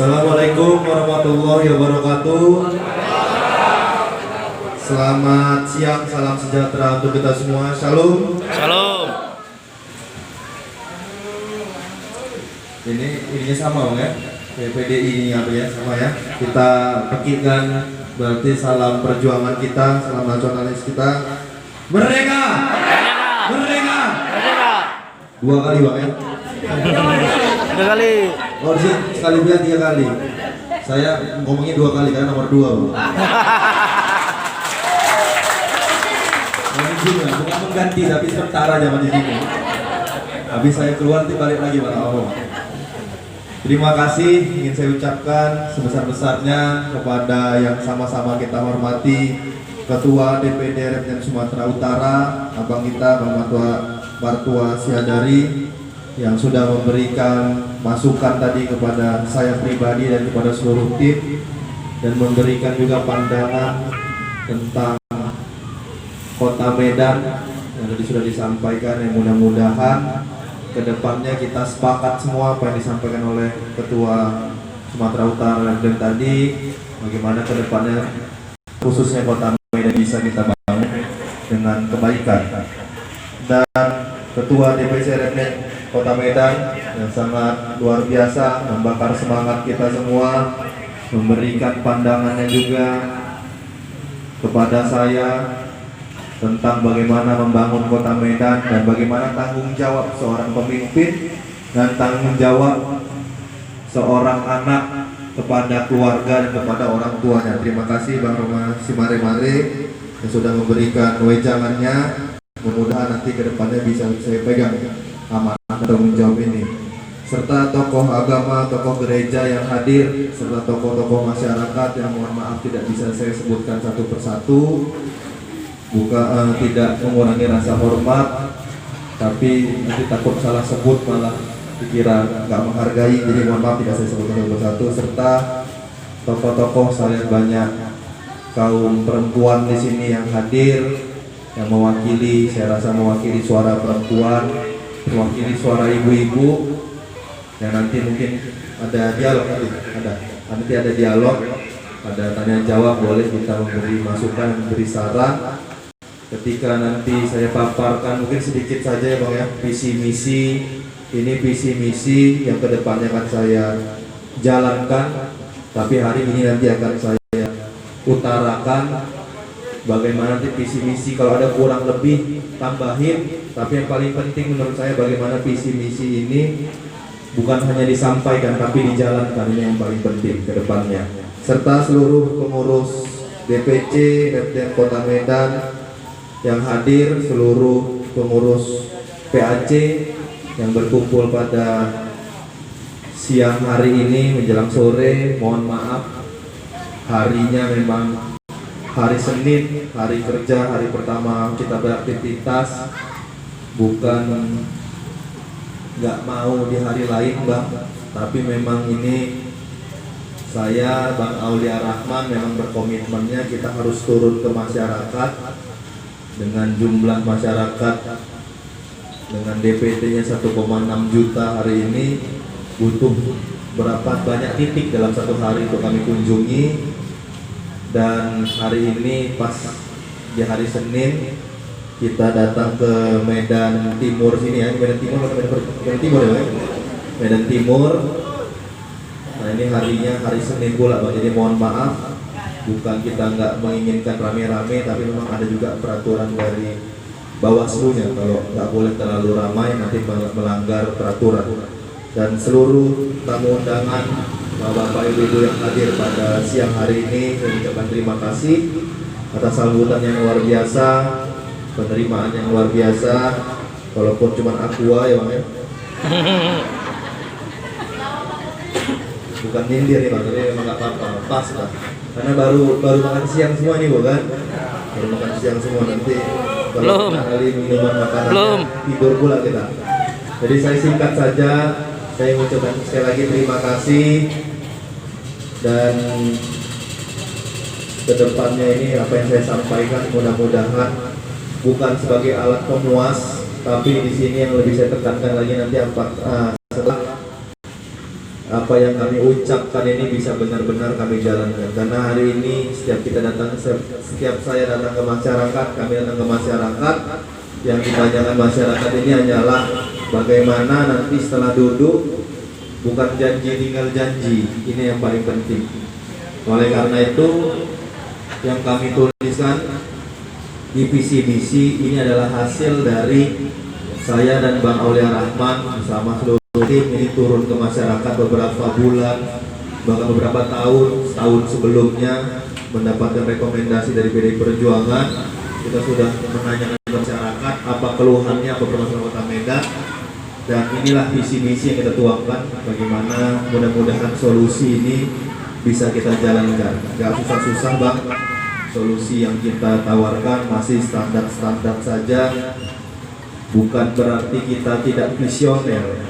Assalamualaikum warahmatullahi wabarakatuh. Selamat siang, salam sejahtera untuk kita semua. Shalom. Shalom. Ininya sama Bang ya. PDI ini apa ya, sama ya. Kita pekikan berarti salam perjuangan kita, salam nasionalis kita. Merdeka! Merdeka! Merdeka. 2 kali Bang ya. 3 kali. Oh di sini sekali bilang 3 kali. Saya ngomongnya 2 kali karena nomor 2 Bang. Bukan mengganti tapi sementara zaman di sini. Habis saya keluar nanti balik lagi Bang. Terima kasih ingin saya ucapkan sebesar-besarnya kepada yang sama-sama kita hormati Ketua DPD Representatif Sumatera Utara, abang kita Bang Bartua Siadari, yang sudah memberikan masukan tadi kepada saya pribadi dan kepada seluruh tim, dan memberikan juga pandangan tentang Kota Medan yang tadi sudah disampaikan, yang mudah-mudahan kedepannya kita sepakat semua apa yang disampaikan oleh Ketua Sumatera Utara dan tadi, bagaimana kedepannya khususnya Kota Medan bisa kita bangun dengan kebaikan. Dan Ketua DPC RMN Kota Medan yang sangat luar biasa membakar semangat kita semua, memberikan pandangannya juga kepada saya tentang bagaimana membangun Kota Medan dan bagaimana tanggung jawab seorang pemimpin dan tanggung jawab seorang anak kepada keluarga dan kepada orang tuanya. Terima kasih Bang Roma Simare-Mare yang sudah memberikan wejangannya. Mudah-mudahan nanti ke depannya bisa saya pegang amanah tanggung jawab ini. Serta tokoh agama, tokoh gereja yang hadir, serta tokoh-tokoh masyarakat yang mohon maaf tidak bisa saya sebutkan satu persatu. Tidak mengurangi rasa hormat, tapi nanti takut salah sebut malah dikira nggak menghargai, jadi mohon maaf tidak saya sebutkan satu persatu. Serta tokoh-tokoh saya banyak kaum perempuan di sini yang hadir, yang mewakili, saya rasa mewakili suara perempuan, mewakili suara ibu-ibu, yang nanti mungkin ada dialog nanti ada dialog, ada tanya jawab, boleh kita memberi masukan, memberi saran. Ketika nanti saya paparkan mungkin sedikit saja ya Bang ya, visi misi, ini visi misi yang kedepannya akan saya jalankan, tapi hari ini nanti akan saya utarakan bagaimana nanti visi misi, kalau ada kurang lebih tambahin, tapi yang paling penting menurut saya bagaimana visi misi ini bukan hanya disampaikan tapi dijalankan, ini yang paling penting ke depannya. Serta seluruh pengurus DPC RT Kota Medan yang hadir, seluruh pengurus PAC yang berkumpul pada siang hari ini menjelang sore. Mohon maaf, harinya memang hari Senin, hari kerja, hari pertama kita beraktivitas, bukan nggak mau di hari lain Bang, tapi memang ini saya Bang Aulia Rahman memang berkomitmennya kita harus turun ke masyarakat dengan jumlah masyarakat dengan DPT-nya 1,6 juta hari ini, butuh berapa banyak titik dalam satu hari untuk kami kunjungi. Dan hari ini pas di hari Senin kita datang ke Medan Timur sini ya, Medan Timur ya, Medan Timur. Nah ini harinya hari Senin pula Bang, jadi mohon maaf, bukan kita nggak menginginkan rame-rame, tapi memang ada juga peraturan dari Bawaslu-nya kalau nggak boleh terlalu ramai, nanti melanggar peraturan. Dan seluruh tamu undangan, Bapak Ibu yang hadir pada siang hari ini, saya ucapkan terima kasih atas sambutan yang luar biasa, penerimaan yang luar biasa, walaupun cuma aqua ya Bang ya. Bukan nyindir nih Bang, jadi memang nggak apa-apa, pas lah. Karena baru makan siang semua nih bukan? Baru makan siang semua, nanti belum kali minuman makanan tidur pula kita. Jadi saya singkat saja, saya mengucapkan sekali lagi terima kasih, dan kedepannya ini apa yang saya sampaikan mudah-mudahan bukan sebagai alat pemuas, tapi di sini yang lebih saya tekankan lagi nanti setelah apa yang kami ucapkan ini bisa benar-benar kami jalankan. Karena hari ini setiap saya datang ke masyarakat, kami datang ke masyarakat, yang ditanyakan masyarakat ini hanyalah bagaimana nanti setelah duduk, bukan janji tinggal janji. Ini yang paling penting. Oleh karena itu yang kami tuliskan di visi misi ini adalah hasil dari saya dan Bang Aulia Rahman bersama seluruh tim ini turun ke masyarakat beberapa bulan, bahkan beberapa tahun sebelumnya, mendapatkan rekomendasi dari PDI Perjuangan. Kita sudah menanyakan ke masyarakat apa keluhannya, apa permasalahan Kota Medan, dan inilah visi misi yang kita tuangkan. Bagaimana mudah-mudahan solusi ini bisa kita jalankan. Gak susah-susah Bang, solusi yang kita tawarkan masih standar-standar saja. Bukan berarti kita tidak visioner,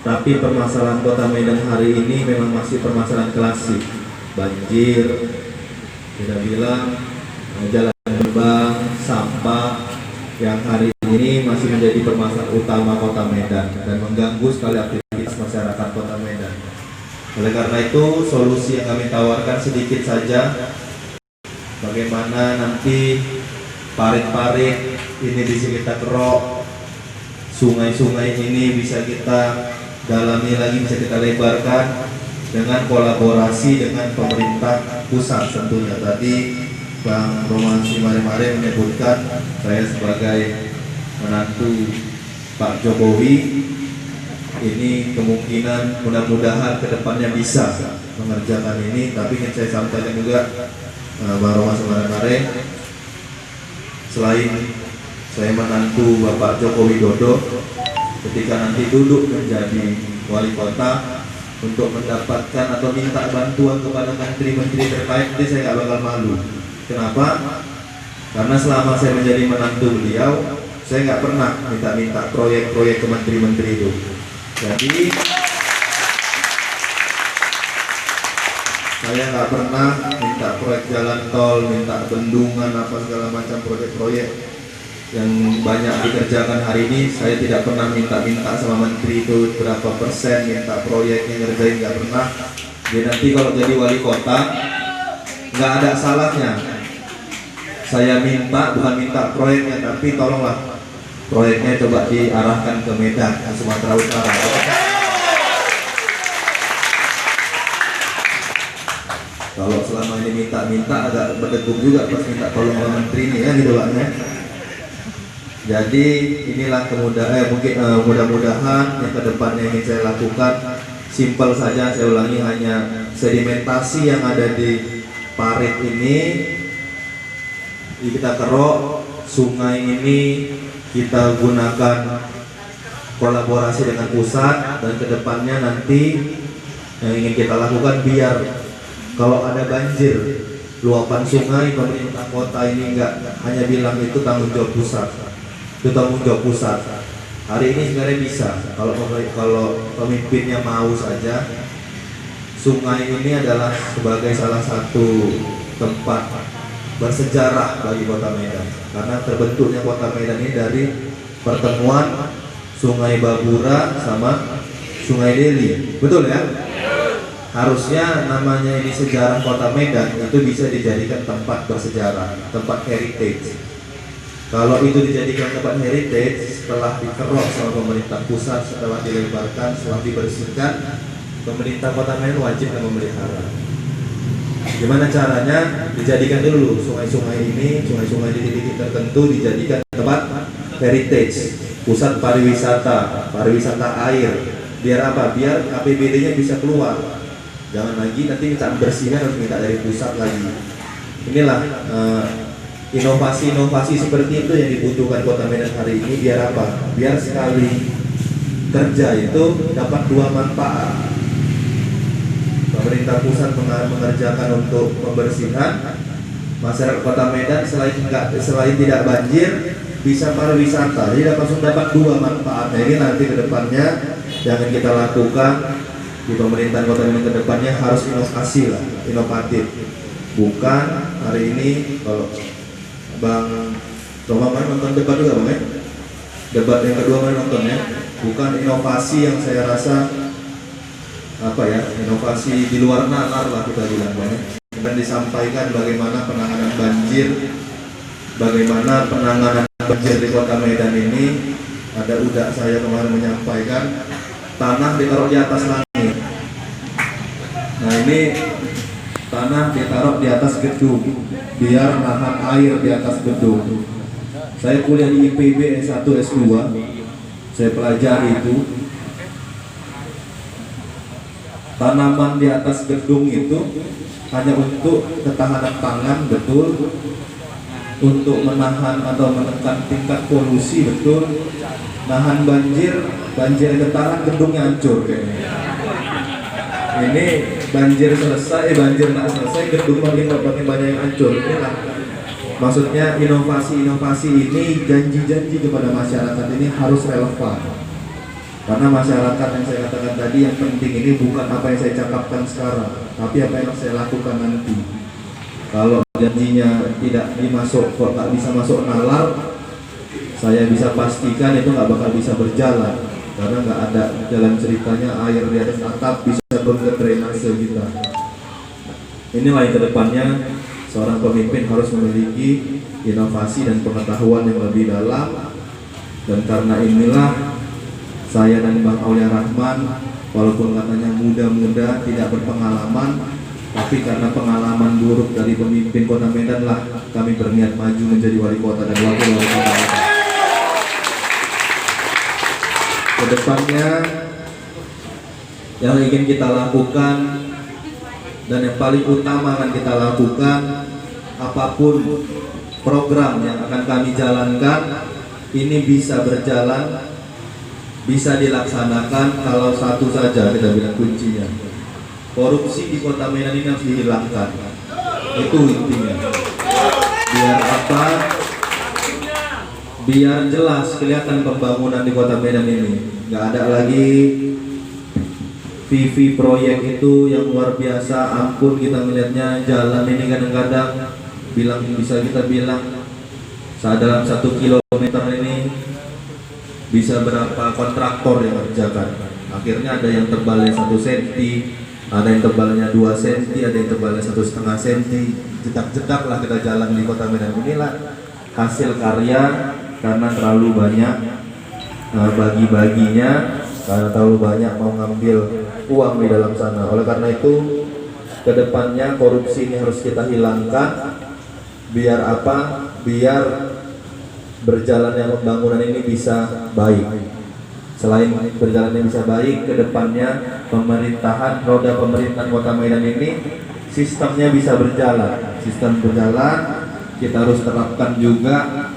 tapi permasalahan Kota Medan hari ini memang masih permasalahan klasik. Banjir, kita bilang jalan gerbang, sampah, yang hari ini masih menjadi permasalahan utama Kota Medan dan mengganggu sekali aktivitas masyarakat Kota Medan. Oleh karena itu, solusi yang kami tawarkan sedikit saja. Bagaimana nanti parit-parit ini bisa kita kerok, sungai-sungai ini bisa kita dalami lagi, bisa kita lebarkan dengan kolaborasi dengan pemerintah pusat tentunya. Tadi Bang Roman Simare-Mare menyebutkan saya sebagai menantu Pak Jokowi, ini kemungkinan mudah-mudahan kedepannya bisa mengerjakan ini. Tapi ingin saya sampaikan juga Bang Roman Simare-Mare, selain saya menantu Bapak Joko Widodo, ketika nanti duduk menjadi wali kota, untuk mendapatkan atau minta bantuan kepada menteri-menteri terkait, nanti saya nggak bakal malu. Kenapa? Karena selama saya menjadi menantu beliau, saya nggak pernah minta proyek-proyek ke menteri-menteri itu. Jadi saya nggak pernah minta proyek jalan tol, minta bendungan, apa segala macam proyek-proyek yang banyak dikerjakan hari ini. Saya tidak pernah minta-minta sama menteri itu berapa persen minta proyeknya, ngerjain, nggak pernah. Jadi nanti kalau jadi wali kota nggak ada salahnya saya minta, bukan minta proyeknya, tapi tolonglah proyeknya coba diarahkan ke Medan, ke Sumatera Utara. Kalau selama ini minta-minta agak berdegup juga pas minta tolong sama menteri ini ya gitu Pak ya. Jadi inilah mudah-mudahan yang kedepannya ingin saya lakukan simpel saja, saya ulangi, hanya sedimentasi yang ada di parit ini kita kerok, sungai ini kita gunakan kolaborasi dengan pusat, dan kedepannya nanti yang ingin kita lakukan biar kalau ada banjir, luapan sungai, pemerintah kota ini enggak hanya bilang itu tanggung jawab pusat. Itu tanggung jawab pusat. Hari ini sebenarnya bisa kalau pemimpinnya mau saja. Sungai ini adalah sebagai salah satu tempat bersejarah bagi Kota Medan, karena terbentuknya Kota Medan ini dari pertemuan Sungai Babura sama Sungai Deli, betul ya? Harusnya namanya ini sejarah Kota Medan itu bisa dijadikan tempat bersejarah, tempat heritage. Kalau itu dijadikan tempat heritage, setelah dikerok sama pemerintah pusat, setelah dilebarkan, setelah dibersihkan, pemerintah Kota Medan wajib memelihara. Gimana caranya? Dijadikan dulu sungai-sungai ini, sungai-sungai di titik tertentu dijadikan tempat heritage, pusat pariwisata air. Biar apa? Biar APBD-nya bisa keluar. Jangan lagi nanti minta bersihnya harus minta dari pusat lagi. Inilah inovasi-inovasi seperti itu yang dibutuhkan Kota Medan hari ini. Biar apa? Biar sekali kerja itu dapat dua manfaat. Pemerintah pusat mengerjakan untuk pembersihan, masyarakat Kota Medan selain tidak banjir bisa pariwisata. Jadi langsung dapat dua manfaat. Ini nanti kedepannya yang akan kita lakukan di pemerintahan Kota Medan kedepannya harus inovasi lah, inovatif. Bukan hari ini kalau Bang Roma nonton debat juga Bang ya? Debat yang kedua nonton ya? Bukan inovasi yang saya rasa apa ya, inovasi di luar nalar lah kita bilang ya. Dan disampaikan bagaimana penanganan banjir, bagaimana penanganan banjir di Kota Medan ini. Ada udah saya kemarin menyampaikan tanah ditaruh di atas langit. Nah ini tanah ditaruh di atas gedung biar nahan air di atas gedung. Saya kuliah di IPB S1 S2, saya pelajari itu tanaman di atas gedung itu hanya untuk ketahanan pangan, betul, untuk menahan atau menekan tingkat polusi, betul, nahan banjir getaran gedungnya hancur kayaknya. Ini banjir selesai, banjir nggak selesai, gedung makin banyak yang hancur. Inilah maksudnya inovasi ini, janji-janji kepada masyarakat ini harus relevan. Karena masyarakat yang saya katakan tadi, yang penting ini bukan apa yang saya cakapkan sekarang, tapi apa yang saya lakukan nanti. Kalau janjinya tidak bisa masuk nalar, saya bisa pastikan itu nggak bakal bisa berjalan. Karena nggak ada jalan ceritanya air di atas atap bisa turun ke drainase kita. Inilah yang kedepannya seorang pemimpin harus memiliki inovasi dan pengetahuan yang lebih dalam. Dan karena inilah saya dan Bang Aulia Rahman, walaupun katanya muda-muda tidak berpengalaman, tapi karena pengalaman buruk dari pemimpin Kota Medan lah kami berniat maju menjadi wali kota dan wakil wali kota. Kedepannya yang ingin kita lakukan dan yang paling utama akan kita lakukan, apapun program yang akan kami jalankan ini bisa berjalan, bisa dilaksanakan kalau satu saja kita bilang kuncinya. Korupsi di Kota Medan ini harus dihilangkan. Itu intinya. Biar apa? Biar jelas kelihatan pembangunan di Kota Medan ini. Nggak ada lagi PV proyek itu yang luar biasa. Ampun, kita melihatnya jalan ini kadang-kadang bisa kita bilang dalam 1 kilometer ini bisa berapa kontraktor yang mengerjakan. Akhirnya ada yang tebalnya 1 cm, ada yang tebalnya 2 cm, ada yang tebalnya 1,5 cm. Jedak-jedak lah kita jalan di Kota Medan. Inilah hasil karya karena terlalu banyak bagi-baginya, karena terlalu banyak mau ngambil uang di dalam sana. Oleh karena itu, kedepannya korupsi ini harus kita hilangkan. Biar apa? Biar berjalannya pembangunan ini bisa baik. Selain berjalannya bisa baik, kedepannya roda pemerintahan Kota Medan ini sistemnya bisa berjalan. Sistem berjalan, kita harus terapkan juga.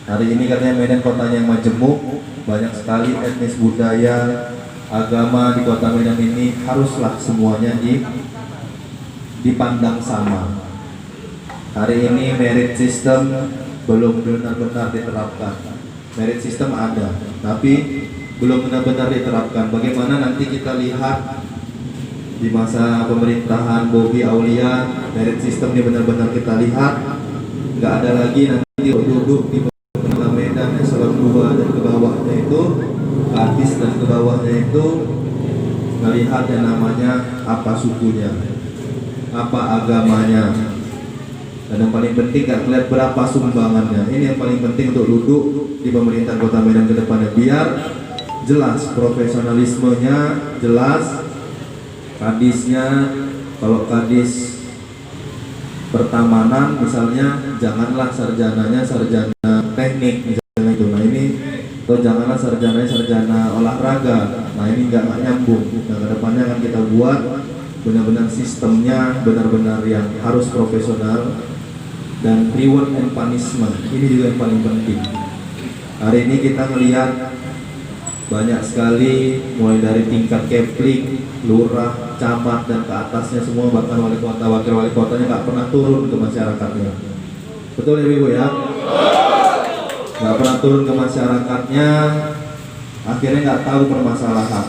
Hari ini katanya Medan kotanya yang majemuk, banyak sekali etnis, budaya, agama di Kota Medan ini, haruslah semuanya dipandang sama. Hari ini merit system belum benar-benar diterapkan. Merit system ada, tapi belum benar-benar diterapkan. Bagaimana nanti kita lihat di masa pemerintahan Bobi Aulia, merit system ini benar-benar kita lihat. Nggak ada lagi nanti duduk di Kota Medan eselon 2 dan ke bawahnya itu, Kadis dan ke bawahnya itu melihat yang namanya apa sukunya, apa agamanya. Dan yang paling penting gak lihat berapa sumbangannya. Ini yang paling penting untuk duduk di pemerintahan Kota Medan ke depannya, biar jelas profesionalismenya, jelas kadisnya. Kalau kadis pertamanan misalnya, janganlah sarjananya sarjana teknik misalnya itu. Nah ini, atau janganlah sarjananya sarjana olahraga. Nah ini nggak nyambung. Nah ke depannya akan kita buat benar-benar sistemnya benar-benar yang harus profesional. Dan reward and punishment ini juga yang paling penting. Hari ini kita melihat banyak sekali, mulai dari tingkat kepling, lurah, camat dan ke atasnya semua, bahkan wali kota, wakil wali kotanya nggak pernah turun ke masyarakatnya. Betul ya Ibu ya? Nggak pernah turun ke masyarakatnya, akhirnya nggak tahu permasalahan.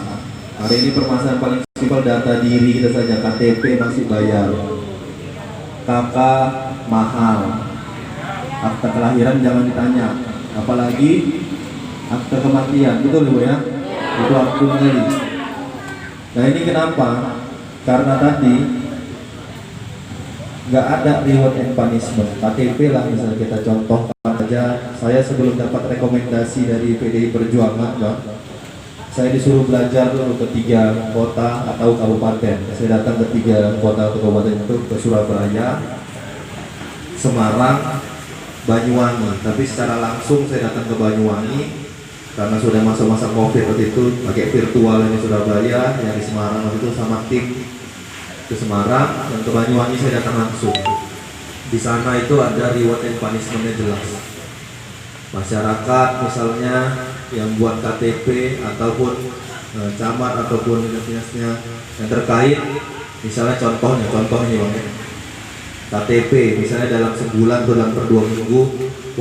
Hari ini permasalahan paling simpel data diri kita saja, KTP masih bayar, KK mahal, akta kelahiran jangan ditanya, apalagi akta kematian. Betul Ibu ya? Itu akun kali. Nah ini kenapa? Karena tadi nggak ada reward and punishment. KTP lah misalnya kita contohkan aja. Saya sebelum dapat rekomendasi dari PDI Perjuangan, Bang, saya disuruh belajar dulu ke 3 kota atau kabupaten. Saya datang ke 3 kota atau kabupaten itu, ke Surabaya, Semarang, Banyuwangi. Tapi secara langsung saya datang ke Banyuwangi karena sudah masa-masa COVID waktu itu, pakai virtual ini Surabaya, yang di Semarang waktu itu sama tim ke Semarang, dan ke Banyuwangi saya datang langsung. Di sana itu ada reward and punishment-nya jelas. Masyarakat misalnya yang buat KTP ataupun camat ataupun dinasnya yang terkait, misalnya contoh ini Bang, KTP misalnya dalam sebulan atau dalam per 2 minggu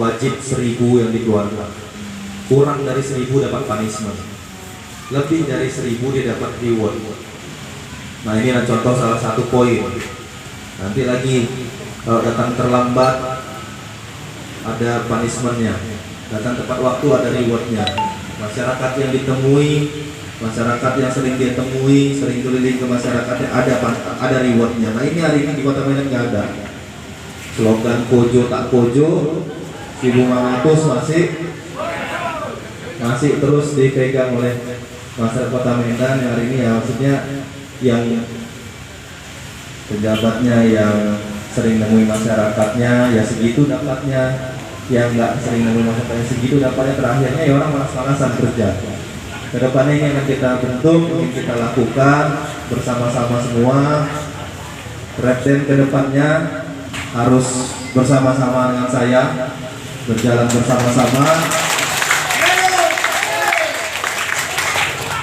wajib 1.000 yang dikeluarkan, kurang dari 1.000 dapat punishment, lebih dari 1.000 dia dapat reward. Nah ini adalah contoh salah satu poin. Nanti lagi kalau datang terlambat ada punishmentnya, datang tepat waktu ada rewardnya. Masyarakat yang ditemui, masyarakat yang sering dia temui, sering keliling ke masyarakatnya ada rewardnya. Nah ini hari ini di Kota Medan nggak ada. Slogan Kojo tak Kojo 1.500 masih terus dipegang oleh masyarakat Kota Medan yang hari ini, ya maksudnya yang pejabatnya yang sering nemui masyarakatnya ya segitu dapatnya, yang nggak sering nemui masyarakatnya segitu dapatnya, terakhirnya ya orang malas-malasan kerja. Kedepannya ini akan kita bentuk, ingin kita lakukan bersama-sama semua. Repten kedepannya harus bersama-sama dengan saya, berjalan bersama-sama.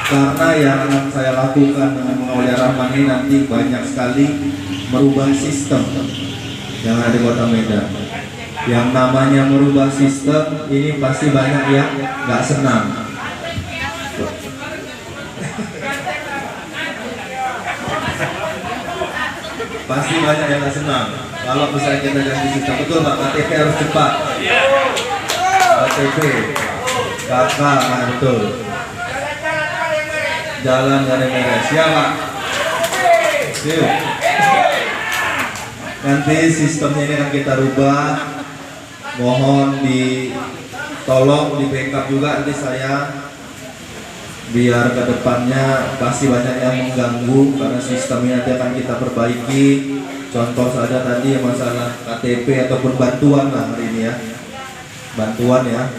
Karena yang akan saya lakukan dengan Maulaya Rahman ini nanti banyak sekali merubah sistem yang ada di Kota Medan. Yang namanya merubah sistem ini pasti banyak yang nggak senang. Pasti banyak yang nggak senang. Kalau misalnya kita ganti sistem, betul Pak, KTP harus cepat. KTP, kakak, betul. Jalan gak ada beres, ya Pak. Yuk. Nanti sistemnya ini akan kita rubah. Mohon ditolong di backup juga nanti saya, biar ke depannya pasti banyak yang mengganggu karena sistemnya nanti akan kita perbaiki. Contoh saja tadi masalah KTP ataupun bantuan lah hari ini ya. Bantuan ya.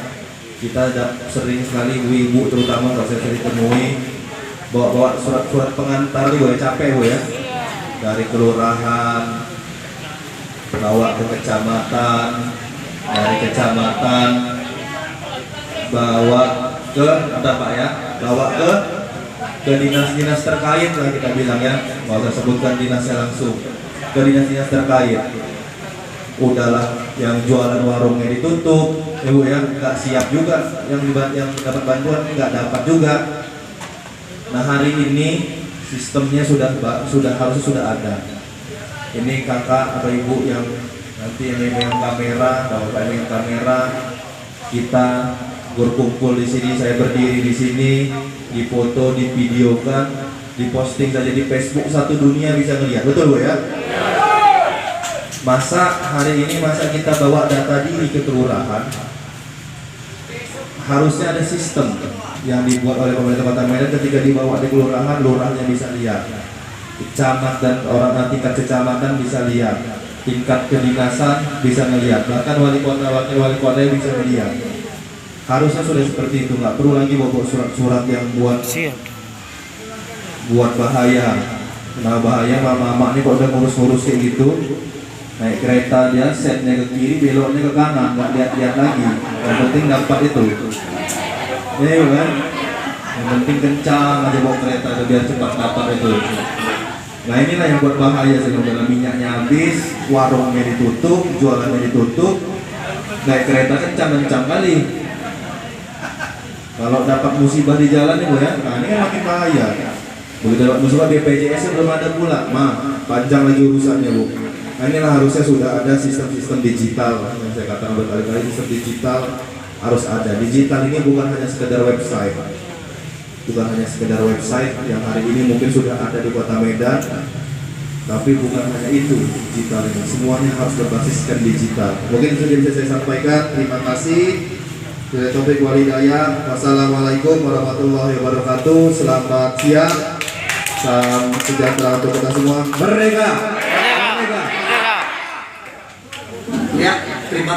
Kita sering sekali ibu-ibu terutama kalau saya sering temui bawa surat-surat pengantar tuh ya, capek Bu ya, dari kelurahan bawa ke kecamatan, dari kecamatan bawa ke apa Pak ya, bawa ke dinas-dinas terkait lah kita bilang ya, nggak usah sebutkan dinasnya langsung, ke dinas-dinas terkait. Udahlah yang jualan warungnya ditutup, Bu ya, nggak siap juga, yang dapat bantuan nggak dapat juga. Nah hari ini sistemnya harusnya sudah ada. Ini kakak atau ibu yang nanti yang megang kamera, bapak yang kamera, kita berkumpul di sini, saya berdiri di sini, difoto, divideokan, diposting saja di Facebook, satu dunia bisa ngeliat, betul Bu ya? Masa hari ini kita bawa data diri ke kelurahan, harusnya ada sistem yang dibuat oleh pemerintah Kota Medan. Ketika dibawa di kelurahan, lurahnya bisa lihat, camat dan orang tingkat kecamatan bisa lihat, tingkat kedinasan bisa melihat, bahkan wali kota, wakil wali kota bisa melihat. Harusnya sudah seperti itu, nggak perlu lagi bawa surat-surat yang buat bahaya. Nah bahaya mama ini kok udah ngurus-ngurus kayak gitu, naik kereta dia setnya ke kiri, beloknya ke kanan, nggak lihat-lihat lagi. Yang penting dapat itu. Ini kan, yang penting kencang aja bawa kereta biar cepat dapat itu. Nah inilah yang buat bahaya sebenarnya, minyaknya habis, warungnya ditutup, jualannya ditutup, naik kereta kencang kali. Kalau dapat musibah di jalan nih Bu ya, nah ini kan makin bahaya. Begitu dapat musibah BPJS belum ada pula, panjang lagi urusannya Bu. Nah inilah harusnya sudah ada sistem-sistem digital yang saya katakan berkali-kali, sistem digital harus ada. Digital ini bukan hanya sekedar website. bukan hanya sekedar website yang hari ini mungkin sudah ada di Kota Medan, tapi bukan hanya itu digitalnya, semuanya harus berbasiskan digital. Mungkin itu yang bisa saya sampaikan. Terima kasih. Bila taufiq wal hidayah. Wassalamualaikum warahmatullahi wabarakatuh. Selamat siang. Salam sejahtera untuk kita semua. Merdeka. Merdeka. Ya, terima kasih.